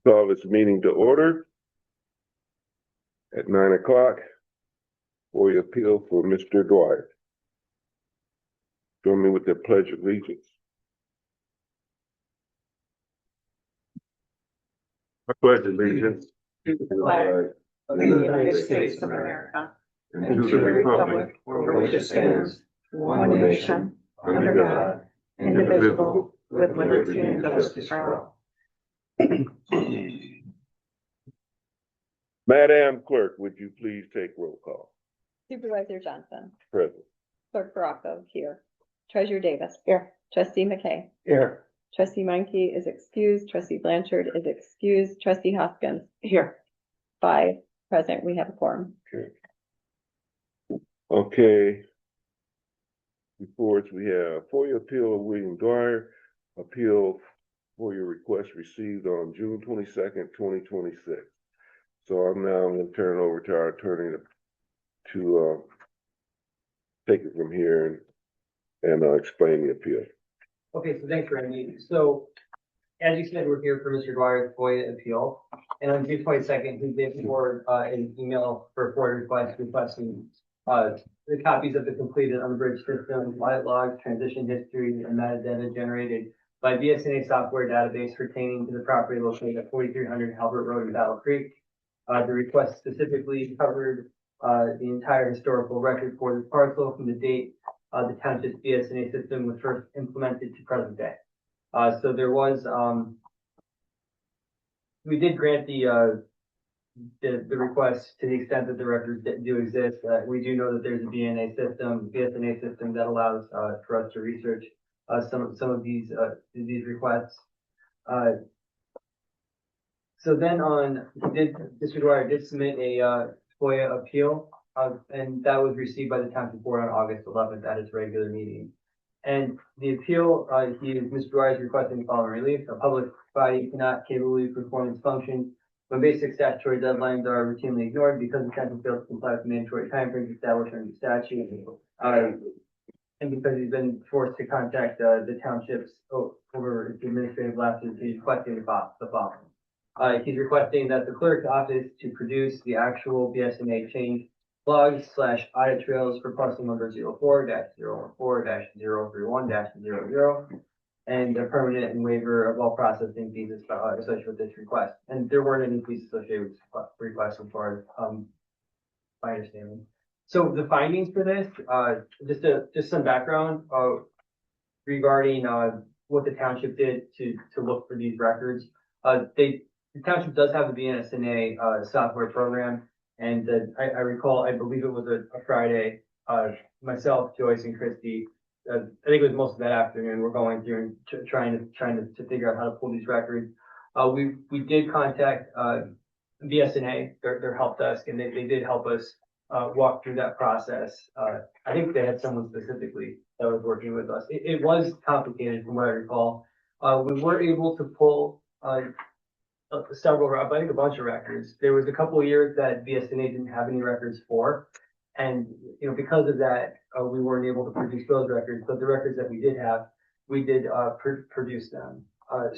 Call this meeting to order at 9 o'clock for the appeal for Mr. Dwyer. Join me with the Pledge of Allegiance. I pledge allegiance to the flag of the United States of America and to the republic for which it stands, one nation, under God, indivisible, with liberty and justice for all. Madam Clerk, would you please take roll call? Supervisor Johnson. Present. Clerk Baraco here. Treasurer Davis. Here. Trustee McKay. Here. Trustee Meinke is excused. Trustee Blanchard is excused. Trustee Hoskins. Here. 5 present. We have a quorum. Okay. Before us, we have FOIA appeal of William Dwyer, appeal FOIA request received on June 22nd, 2026. So I'm now going to turn it over to our attorney to take it from here and explain the appeal. Okay, so thanks, Randy. So, as you said, we're here for Mr. Dwyer's FOIA appeal. And on June 22nd, he did forward an email for FOIA request requesting the copies of the completed unabridged system, audit logs, transition history, and metadata generated by BSNA software database pertaining to the property located at 4300 Halbert Road in Battle Creek. The request specifically covered the entire historical record for this parcel from the date the township's BSNA system was first implemented to present day. So there was, we did grant the request to the extent that the records do exist. We do know that there's a BSNA system that allows for us to research some of these requests. So then Mr. Dwyer did submit a FOIA appeal, and that was received by the Township Board on August 11th at its regular meeting. And the appeal, Mr. Dwyer is requesting the following relief. A public body cannot capably perform its functions when basic statutory deadlines are routinely ignored because the township fails to comply with the mandatory timeframes established under the statute. And because he's been forced to contact the townships over its administrative lapses, he's requesting the following. He's requesting that the clerk's office to produce the actual BSNA change logs / audit trails for parcel number 04-014-031-00 and a permanent and waiver of all processing fees associated with this request. And there weren't any fees associated with this request so far as my understanding. So the findings for this, just some background regarding what the township did to look for these records. The township does have a BSNA software program, and I recall, I believe it was a Friday, myself, Joyce, and Christy, I think it was most of that afternoon, we're going through and trying to figure out how to pull these records. We did contact BSNA, their help desk, and they did help us walk through that process. I think they had someone specifically that was working with us. It was complicated from what I recall. We were able to pull several, I think a bunch of records. There was a couple of years that BSNA didn't have any records for, and because of that, we weren't able to produce those records. But the records that we did have, we did produce them.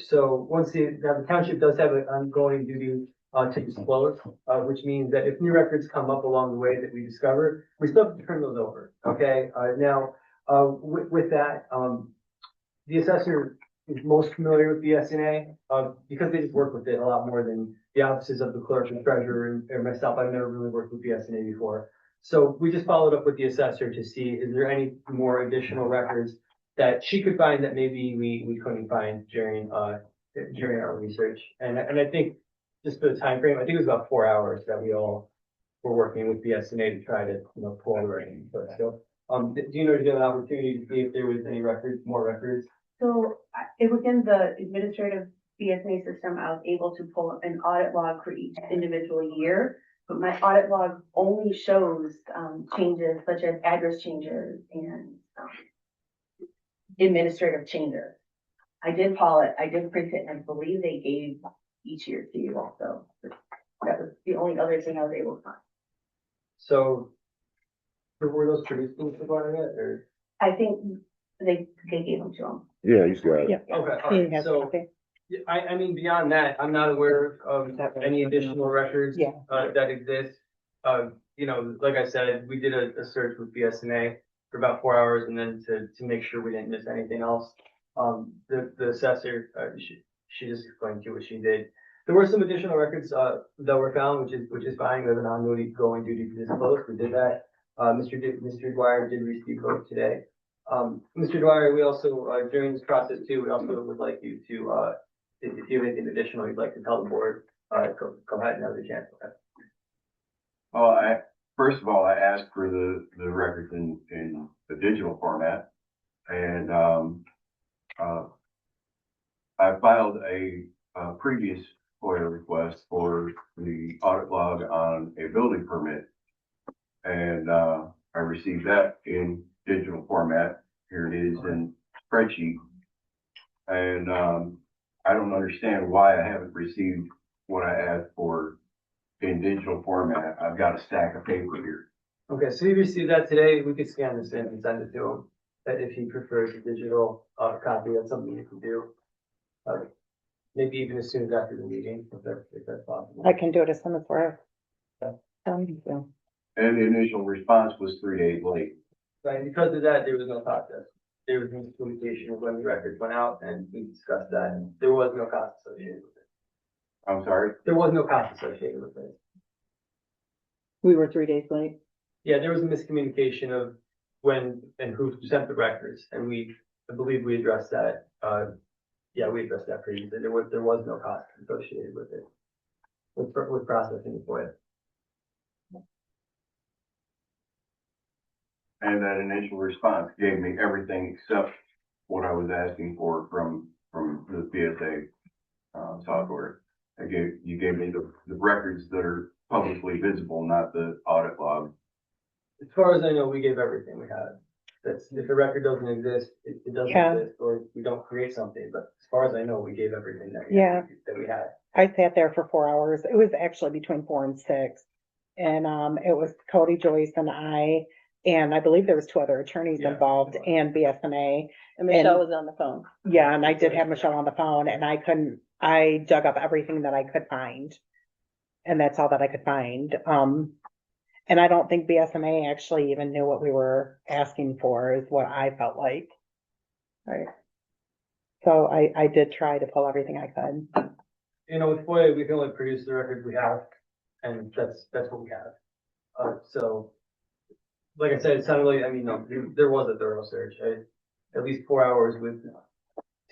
So once the township does have an ongoing duty to disclose, which means that if new records come up along the way that we discover, we still have to turn those over. Okay. Now, with that, the assessor is most familiar with BSNA because they just work with it a lot more than the offices of the clerk and treasurer and myself. I've never really worked with BSNA before. So we just followed up with the assessor to see, is there any more additional records that she could find that maybe we couldn't find during our research. And I think just for the time frame, I think it was about 4 hours that we all were working with BSNA to try to pull the records. So do you know, did you have an opportunity to see if there was any more records? So within the administrative BSNA system, I was able to pull an audit log for each individual year, but my audit log only shows changes such as address changes and administrative changes. I did call it, I did print it, and I believe they gave each year to you also. That was the only other thing I was able to find. So were those produced in the or? I think they gave them to him. Yeah, he's got it. Yeah. Okay. He has So something. Yeah, I mean, beyond that, I'm not aware of any additional records. Yeah. That exist. You know, like I said, we did a search with BSNA for about 4 hours and then to make sure we didn't miss anything else. The assessor, she just explained to you what she did. There were some additional records, that were found, which is fine. We have an ongoing duty to disclose. We did that. Mr. Dwyer did receive those today. Mr. Dwyer, we also, during this process too, we also would like you to, if you have anything additional you'd like to tell the board, go ahead and have the chance. Well, first of all, I asked for the records in the digital format. And, I filed a previous FOIA request for the audit log on a building permit. And, I received that in digital format. Here it is in spreadsheet. And, I don't understand why I haven't received what I asked for in digital format. I've got a stack of paper here. Okay, so you received that today. We could scan this in and send it to him. If he prefers a digital, copy, that's something you can do. Maybe even as soon as after the meeting, if that's possible. I can do it as soon as we're. Yeah. So. And the initial response was 3 days late. Right, and because of that, there was no process. There was no communication of when the records went out, and we discussed that, and there was no cost associated with it. I'm sorry? There was no cost associated with it. We were 3 days late. Yeah, there was a miscommunication of when and who sent the records, and I believe we addressed that. Yeah, we addressed that previously. There was no cost associated with it, with processing the FOIA. And that initial response gave me everything except what I was asking for from the PSA software. You gave me the records that are publicly visible, not the audit log. As far as I know, we gave everything we had. That's, if a record doesn't exist, it doesn't exist, or we don't create something, but as far as I know, we gave everything that we had. I sat there for 4 hours. It was actually between 4 and 6. And, it was Cody, Joyce and I believe there was 2 other attorneys Yeah. involved and BSNA. And Michelle was on the phone. Yeah, and I did have Michelle on the phone and I dug up everything that I could find. And that's all that I could find. And I don't think BSNA actually even knew what we were asking for, is what I felt like. Right. So I did try to pull everything I could. You know, with FOIA, we can only produce the records we have, and that's what we have. So, like I said, it sounded like, I mean, no, there was a thorough search. At least 4 hours with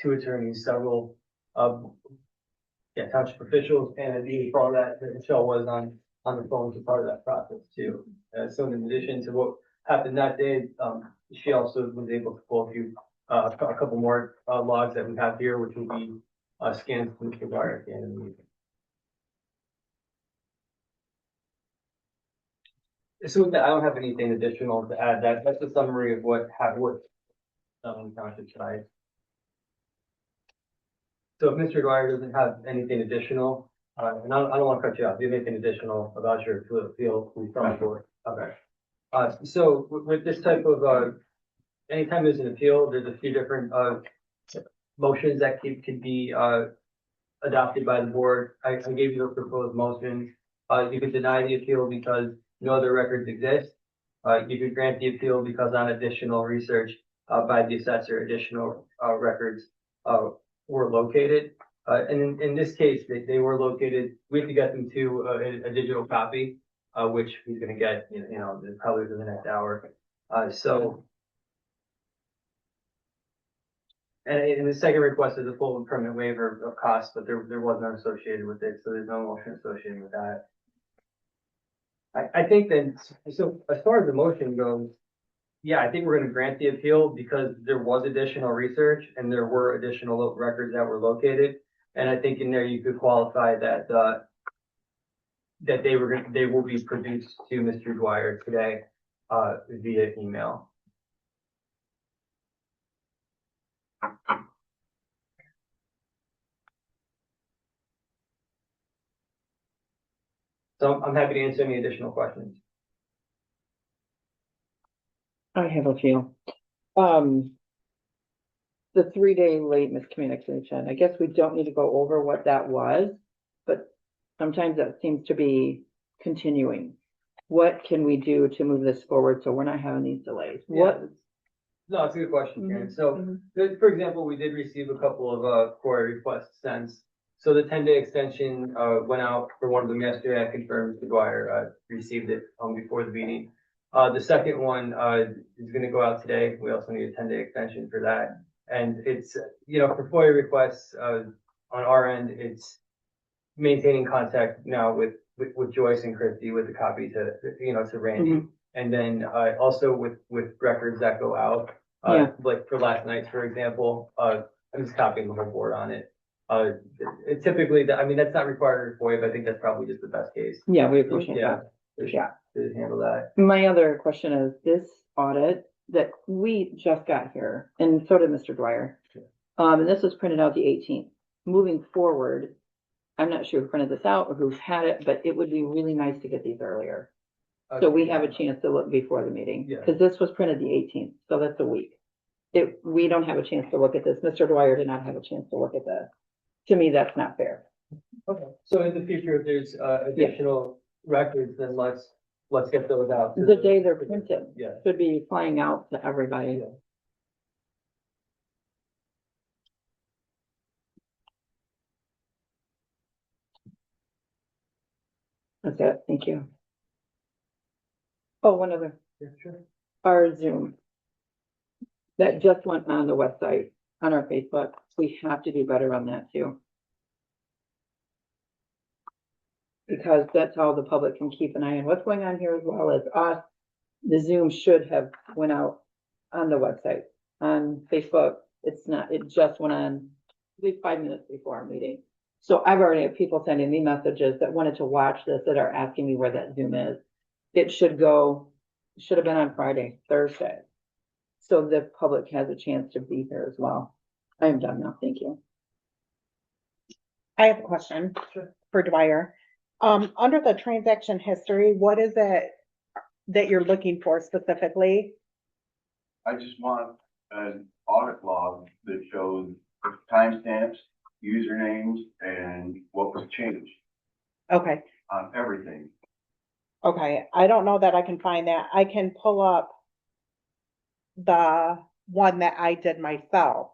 2 attorneys, several, township officials, and indeed, for all that, Michelle was on the phone as part of that process too. So in addition to what happened that day, she also was able to pull a couple more logs that we have here, which will be scanned from Mr. Dwyer at the end of the meeting. So with that, I don't have anything additional to add. That's a summary of what township side. So if Mr. Dwyer doesn't have anything additional, and I don't want to cut you off, do you have anything additional about your appeal from the board? Okay. So with this type of, anytime there's an appeal, there's a few different, motions that could be, adopted by the board. I gave you the proposed motions. You could deny the appeal because no other records exist. You could grant the appeal because on additional research, by the assessor, additional, records, were located. And in this case, they were located. We have to get them to a digital copy, which he's going to get, probably within the next hour. And the second request is a full and permanent waiver of cost, but there was none associated with it, so there's no motion associated with that. I think then, so as far as the motion goes, yeah, I think we're going to grant the appeal because there was additional research and there were additional records that were located. And I think in there you could qualify that, that they will be produced to Mr. Dwyer today, via email. So I'm happy to answer any additional questions. I have a few. the 3-day late miscommunication, I guess we don't need to go over what that was, but sometimes that seems to be continuing. What can we do to move this forward so we're not having these delays? What? No, it's a good question, Karen. Mhm, So, mhm. for example, we did receive a couple of, FOIA requests since. So the 10-day extension, went out for one of them yesterday. I confirmed Mr. Dwyer, received it, before the meeting. The second one, is gonna go out today. We also need a 10-day extension for that. And it's, for FOIA requests, on our end, it's maintaining contact now with Joyce and Christie with the copy to Randy. Mhm. And then, also with records that go out, Yeah. like for last night, for example, I'm just copying the whole board on it. It typically, I mean, that's not required for FOIA, but I think that's probably just the best case. Yeah, we appreciate Yeah. that. Yeah. To handle that. My other question is this audit that we just got here, and so did Mr. Dwyer. And this was printed out the 18th. Moving forward, I'm not sure who printed this out or who's had it, but it would be really nice to get these earlier. So we have a chance to look before the meeting, Yeah. because this was printed the 18th, so that's a week. We don't have a chance to look at this. Mr. Dwyer did not have a chance to look at this. To me, that's not fair. Okay. So in the future, if there's, additional records, then let's get those out. to The day they're printed Yeah. should be flying out to everybody. Yeah. That's it. Thank you. Oh, one other. Yeah, sure. Our Zoom. That just went on the website, on our Facebook. We have to do better on that too. Because that's how the public can keep an eye on what's going on here as well as us. The Zoom should have went out on the website, on Facebook. It's not, it just went on at least 5 minutes before our meeting. So I've already had people sending me messages that wanted to watch this that are asking me where that Zoom is. It should have been on Friday, Thursday. So the public has a chance to be here as well. I am done now. Thank you. I have a question for Dwyer. Under the transaction history, what is it that you're looking for specifically? I just want an audit log that shows timestamps, usernames, and what was changed Okay, on everything. okay. I don't know that I can find that. I can pull up the one that I did myself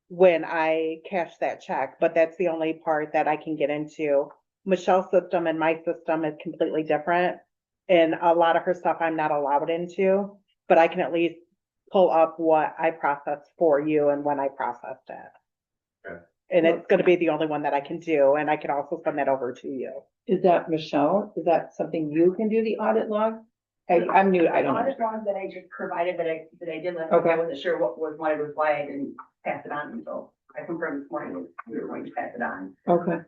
when I cashed that check, but that's the only part that I can get into. Michelle's system and my system is completely different. And a lot of her stuff I'm not allowed into, but I can at least pull up what I processed for you and when I processed it. Okay. And it's gonna be the only one that I can do, and I can also send that over to you. Is that Michelle? Is that something you can do, the audit log? I'm new, I don't know. Audit log that I just provided that I did last week, Okay. I wasn't sure what was why I didn't pass it on until I confirmed this morning we were going to pass it on. Okay,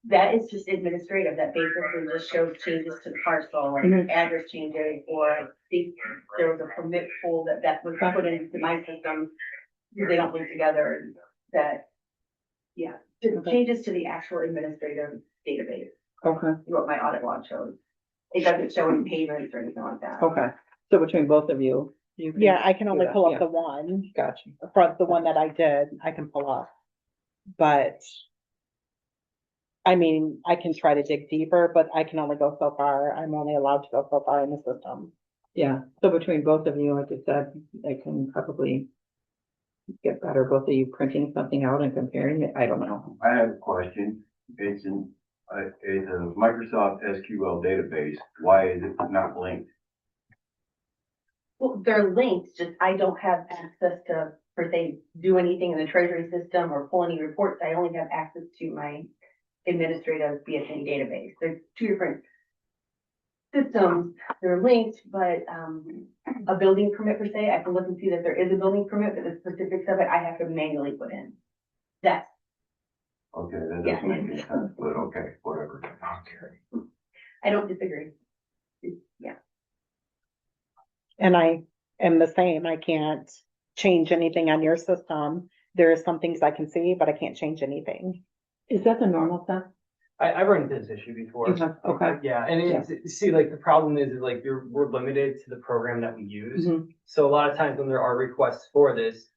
That is just administrative, that basically just shows changes to the parcel, like Mhm. address changes, or I think there was a permit pool that was put into my system. They don't link together, that, yeah, just Okay. changes to the actual administrative database, okay, what my audit log shows. It doesn't show any payments or anything like that. okay. So between both of you, you can. Yeah, I can only do that, pull yeah. up the one, Gotcha. from the one that I did, I can pull up. But I mean, I can try to dig deeper, but I can only go so far. I'm only allowed to go so far in the system. Yeah, so between both of you, like I said, I can probably get better, both of you printing something out and comparing it. I don't know. I have a question. It's a Microsoft SQL database. Why is it not linked? Well, they're linked, just I don't have access to, per se, do anything in the treasury system or pull any reports. I only have access to my administrative BSA database. There's two different systems. They're linked, but, a building permit per se, I can look and see that there is a building permit, but the specifics of it, I have to manually put in. That's, Okay, that Yeah. doesn't make any sense, but okay, whatever. I don't disagree. Yeah. And I am the same. I can't change anything on your system. There are some things I can see, but I can't change anything. Is that the normal stuff? I've run into this issue before. You have, okay. Yeah, and it's, see, like, the problem is like, we're limited to the program that we use. Mhm. So a lot of times when there are requests for this,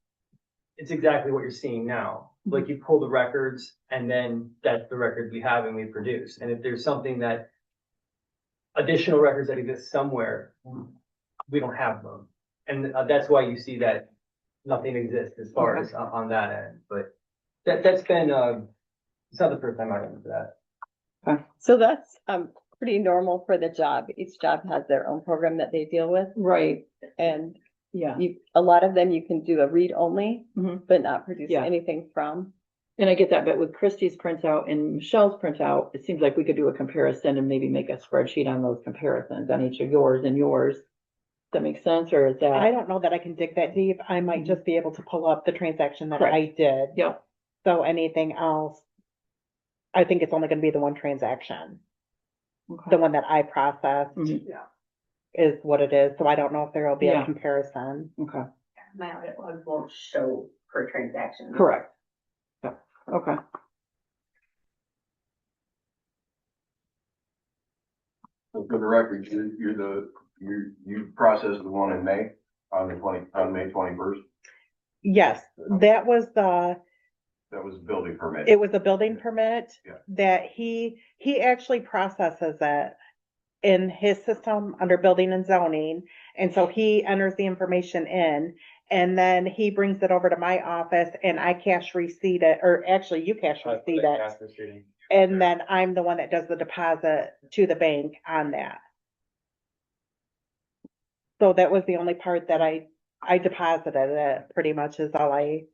it's exactly what you're seeing now. Like you pull the records and then that's the records we have and we produce. And if there's something that additional records that exist somewhere, we don't have them. And that's why you see that nothing exists as far as on that end. But that's been, it's not the first time I've run into that. So that's, pretty normal for the job. Each job has their own program that they deal with, Right, and yeah. a lot of them you can do a read only, Mhm. but not produce Yeah. anything from. And I get that, but with Christie's printout and Michelle's printout, it seems like we could do a comparison and maybe make a spreadsheet on those comparisons on each of yours and yours. Does that make sense, or is I that? don't know that I can dig that deep. I might just be able to pull up the transaction that Correct. I did. Yeah, So anything else, I think it's only gonna be the one transaction. The okay. one that I processed Mhm. is what it is. So I don't know if there will be a Yeah. comparison. Okay, My audit logs won't show per transaction. correct. Yeah, okay. So for the record, you processed the one in May, on May 21st? Yes, that was That was a building permit. it was a building permit Yeah. that he actually processes it in his system under building and zoning. And so he enters the information in and then he brings it over to my office and I cash receipt it, or actually you cash receipt it. And then I'm the one that does the deposit to the bank on that. So that was the only part that I deposited it, pretty much is all I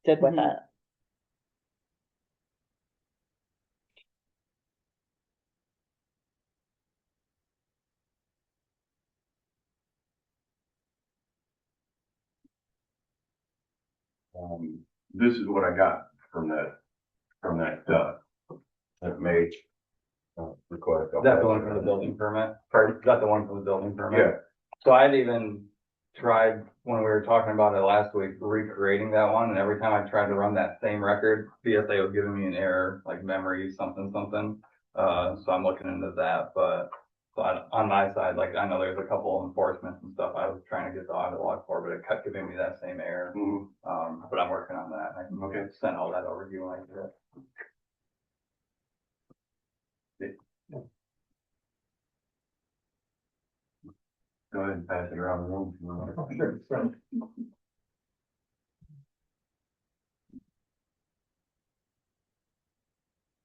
did with Mhm. it. This is what I got from that May request. Is that the one from the building permit? Pardon? Is that the one from the building permit? Yeah. So I'd even tried, when we were talking about it last week, recreating that one, and every time I tried to run that same record, BSA was giving me an error, like memory, something. So I'm looking into that, but so on my side, like, I know there's a couple enforcements and stuff I was trying to get the audit log for, but it kept giving me that same error. But I'm working on that. I can send all that over to you when I get it. Go ahead and pass it around the room if you want. Sure.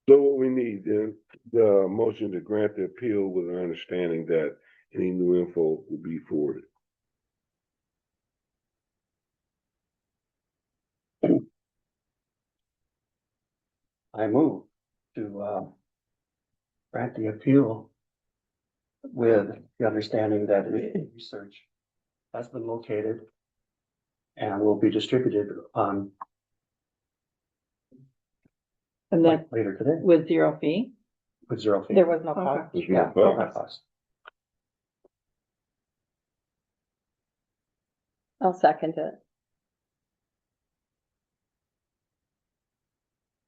So what we need then, the motion to grant the appeal with an understanding that any new info will be forwarded. I move to grant the appeal with the understanding that research has been located and will be distributed on And then later today with 0 fee? with 0 fee. There was no Okay. cost. There's Yeah, no okay. cost. I'll second it.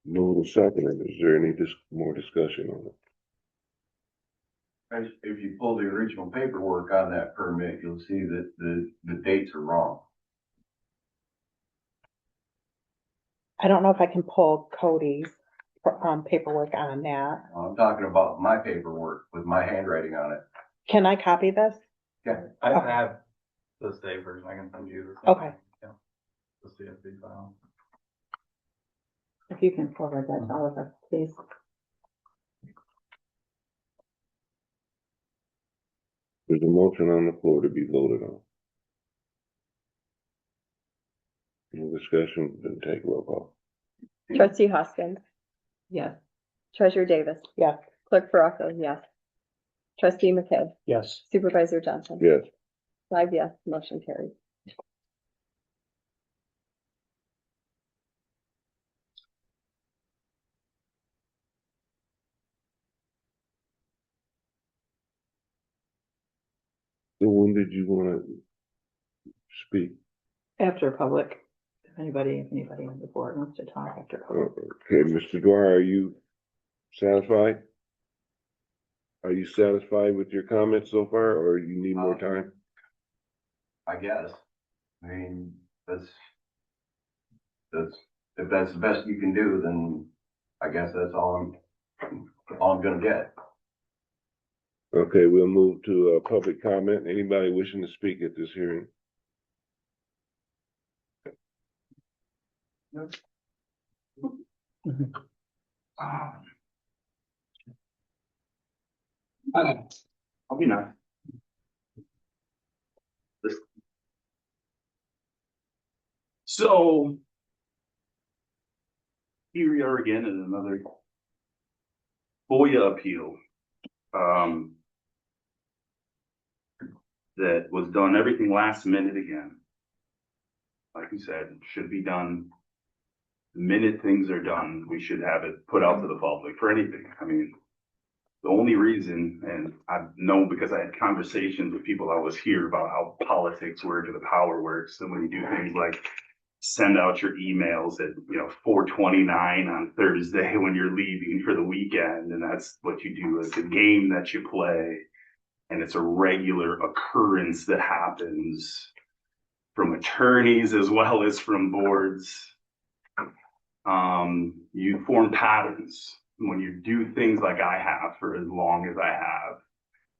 Move and second. Is there any more discussion on it? If you pull the original paperwork on that permit, you'll see that the dates are wrong. I don't know if I can pull Cody's paperwork on that. I'm talking about my paperwork with my handwriting on it. Can I copy this? Yeah. I Okay. have the state version. I can send you the. Okay. Yeah. The CSV file. If you can forward that to all of us, please. There's a motion on the floor to be voted on. No discussion, then take roll call. Trustee Hoskins, Yes. Treasurer Davis, Yes. Clerk Baraco, yes. Trustee McKay, Yes, Supervisor Johnson. Yes, 5 yes, motion carried. so when did you wanna speak? After public, if anybody on the board wants to talk after public. Okay, Mr. Dwyer, are you satisfied? Are you satisfied with your comments so far, or you need more time? I guess. I mean, if that's the best you can do, then I guess that's all I'm gonna get. Okay, we'll move to public comment. Anybody wishing to speak at this hearing? I'll be nice. So here we are again in another FOIA appeal. That was done everything last minute again. Like we said, it should be done the minute things are done. We should have it put out to the public for anything. I mean, the only reason, and I know because I had conversations with people that was here about how politics work and the power works, and when you do things like send out your emails at 4:29 on Thursday when you're leaving for the weekend, and that's what you do. It's a game that you play, and it's a regular occurrence that happens from attorneys as well as from boards. You form patterns. When you do things like I have for as long as I have,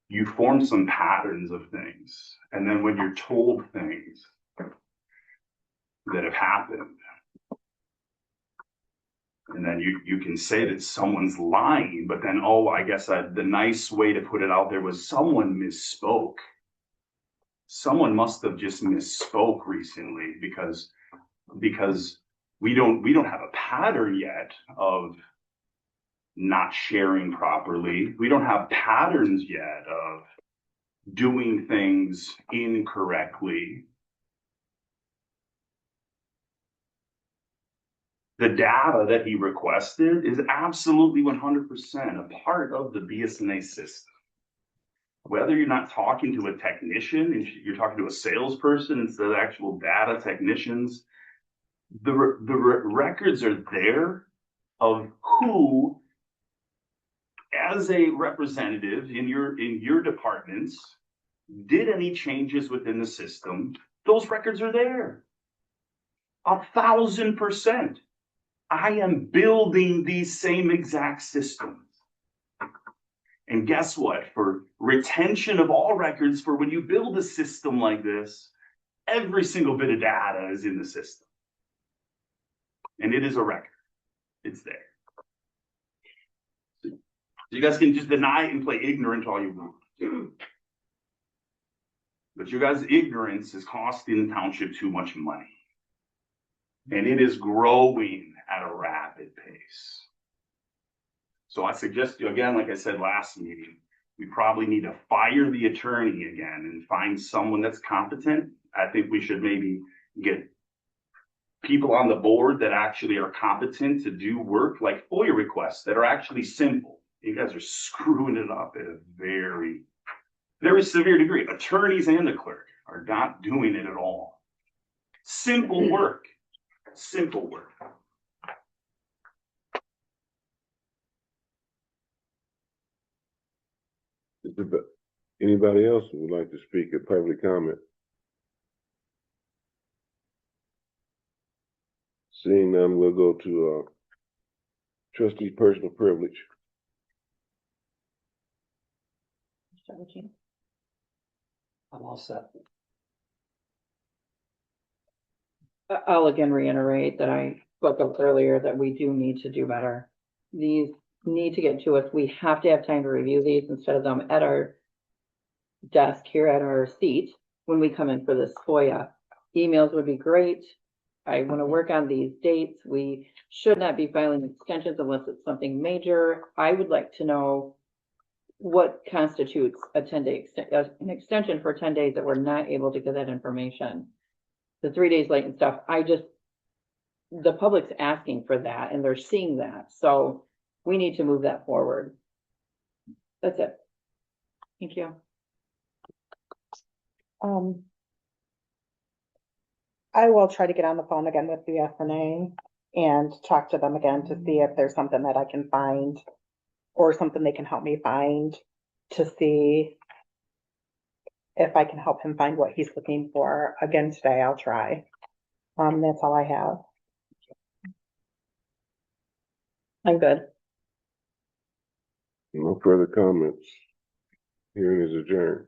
you form some patterns of things. And then when you're told things that have happened, and then you can say that someone's lying, but then, I guess the nice way to put it out there was someone misspoke. Someone must have just misspoke recently because we don't have a pattern yet of not sharing properly. We don't have patterns yet of doing things incorrectly. The data that he requested is absolutely 100% a part of the BSNA system. Whether you're not talking to a technician and you're talking to a salesperson instead of actual data technicians, the records are there of who, as a representative in your departments, did any changes within the system. Those records are there. 1,000%. I am building these same exact systems. And guess what? For retention of all records, for when you build a system like this, every single bit of data is in the system. And it is a record. It's there. So you guys can just deny it and play ignorant all you want. But you guys' ignorance is costing the township too much money. And it is growing at a rapid pace. So I suggest you, again, like I said last meeting, we probably need to fire the attorney again and find someone that's competent. I think we should maybe get people on the board that actually are competent to do work like FOIA requests that are actually simple. You guys are screwing it up at a very, very severe degree. Attorneys and the clerk are not doing it at all. Simple work. Simple work. Anybody else who would like to speak at public comment? Seeing none, we'll go to trustee personal privilege. I'm all set. I'll again reiterate that I spoke up earlier that we do need to do better. These need to get to us. We have to have time to review these instead of them at our desk here at our seat when we come in for this FOIA. Emails would be great. I want to work on these dates. We should not be filing extensions unless it's something major. I would like to know what constitutes a 10-day an extension for 10 days that we're not able to get that information. The 3 days late and stuff, the public's asking for that and they're seeing that. So we need to move that forward. That's it. Thank you. I will try to get on the phone again with the SNA and talk to them again to see if there's something that I can find or something they can help me find to see if I can help him find what he's looking for. Again, today I'll try. That's all I have. I'm good. No further comments. Hearing is adjourned.